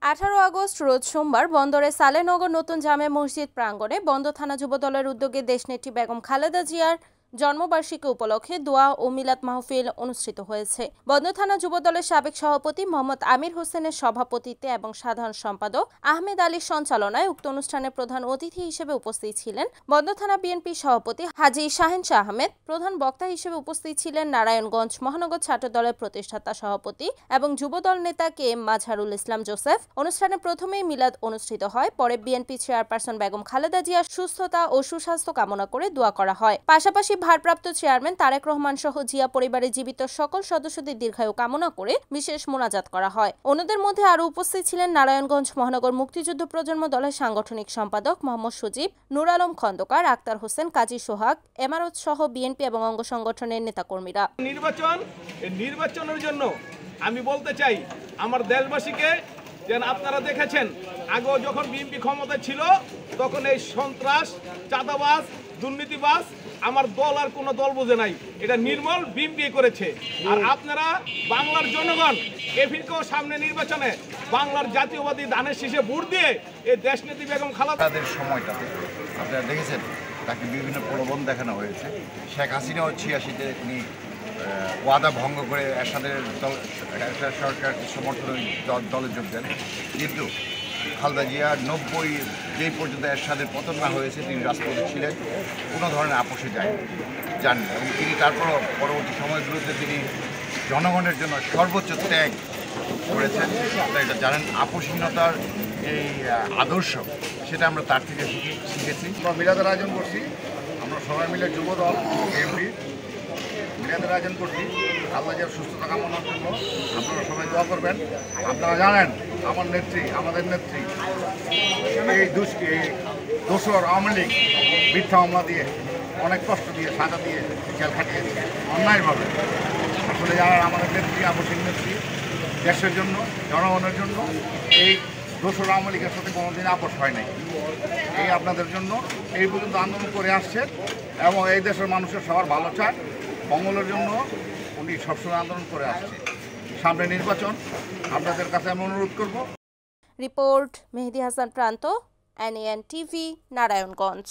18 August রোজ সোমবার বন্দরে সালেনগর নতুন জামে মসজিদ প্রাঙ্গণে বন্দ থানা যুবদলের উদ্যোগে দেশনেত্রী বেগম খালেদা জিয়ার জন্মবার্ষিকী উপলক্ষে দোয়া ও মিলাদ মাহফিল অনুষ্ঠিত হয়েছে। বন্দ থানা যুবদলের সাবেক সভাপতি মোহাম্মদ আমির হোসেনের সভাপতিত্বে এবং সাধারণ সম্পাদক আহমেদ আলীর সঞ্চালনায় উক্ত অনুষ্ঠানে প্রধান অতিথি হিসেবে উপস্থিত ছিলেন বন্দ থানা বিএনপি সভাপতি হাজী শাহিন শাহ আহমেদ। প্রধান বক্তা হিসেবে উপস্থিত ছিলেন নারায়ণগঞ্জ মহানগর ছাত্র দলের প্রতিষ্ঠাতা সভাপতি এবং যুবদল নেতা K M Mazharul Islam Joseph. অনুষ্ঠানে প্রথমেই মিলাদ অনুষ্ঠিত হয়, পরে বিএনপি চেয়ারপারসন বেগম খালেদা জিয়ার সুস্থতা ও সুস্বাস্থ্য কামনা করে দোয়া করা হয়। পাশাপাশি ভারপ্রাপ্ত চেয়ারম্যান তারেক রহমান সহ জিয়া পরিবারের জীবিত সকল সদস্যদের দীর্ঘায়ু কামনা করে বিশেষ মোনাজাত করা হয়। অন্যদের মধ্যে আরো উপস্থিত ছিলেন নারায়ণগঞ্জ মহানগর মুক্তিযুদ্ধ প্রজন্ম দলের সাংগঠনিক সম্পাদক মোহাম্মদ সজীব, নূর আলম খন্দকার, আক্তার হোসেন, কাজী সোহাগ, এমারত সহ বিএনপি এবং অঙ্গ সংগঠনের নেতাকর্মীরা। নির্বাচনের জন্য আমি বলতে চাই আমার দেশবাসীকে, যেন আপনারা দেখেছেন আগে যখন বিএনপি ক্ষমতা ছিল তখন এই সন্ত্রাস, চাঁদাবাজ, দুর্নীতিবাজ আমার দল আর কোনো দল বোঝে নাই, এটা নির্মল বিএনপি করেছে। আর আপনারা বাংলার জনগণ এফিরকেও সামনে নির্বাচনে বাংলার জাতীয়বাদী ধানের শীষে ভোট দিয়ে এই দেশনেত্রী বেগম খালেদার সময়টাতে আপনারা দেখেছেন তাকে বিভিন্ন প্রলোভন দেখানো হয়েছে। শেখ হাসিনাও 86-তে তিনি ওয়াদা ভঙ্গ করে এরশাদের সরকার সমর্থন দলে যোগ দেন, কিন্তু খালেদা জিয়া 90 যেই পর্যন্ত এরশাদের পতন না হয়েছে তিনি রাজপথে ছিলেন, কোনো ধরনের আপোষে যাননি এবং তিনি তারপর পরবর্তী সময়গুলোতে তিনি জনগণের জন্য সর্বোচ্চ ত্যাগ করেছেন। এটা জানেন, আপোষহীনতার এই আদর্শ সেটা আমরা তার থেকে শিখেছি। আমরা মিলাদের আয়োজন করছি, আমরা সবাই মিলে যুবদল এমপি মিলাদের আয়োজন করছি খালেদা জিয়ার সুস্থতা কামনার জন্য। আপনারা সবাই দোয়া করবেন। আপনারা জানেন আমাদের নেত্রী এই দোসর আওয়ামী লীগ মিথ্যা মামলা দিয়ে অনেক কষ্ট দিয়ে সাজা দিয়ে জেল খাটিয়েছে অন্যায়ভাবে। আসলে জানেন আমাদের নেত্রী আপোষহীন নেত্রী, দেশের জন্য জনগণের জন্য এই দোসর আওয়ামী লীগের সাথে কোনোদিন আপোষ হয় নাই। এই আপনাদের জন্য এই পর্যন্ত আন্দোলন করে আসছে এবং এই দেশের মানুষের সবার ভালো চায়, মঙ্গলের জন্য উনি সবসময় আন্দোলন করে আসছে। সামনে নির্বাচন, আপনাদের কাছে আমি অনুরোধ করব। রিপোর্ট মেহেদী হাসান প্রান্ত, NAN TV, নারায়ণগঞ্জ।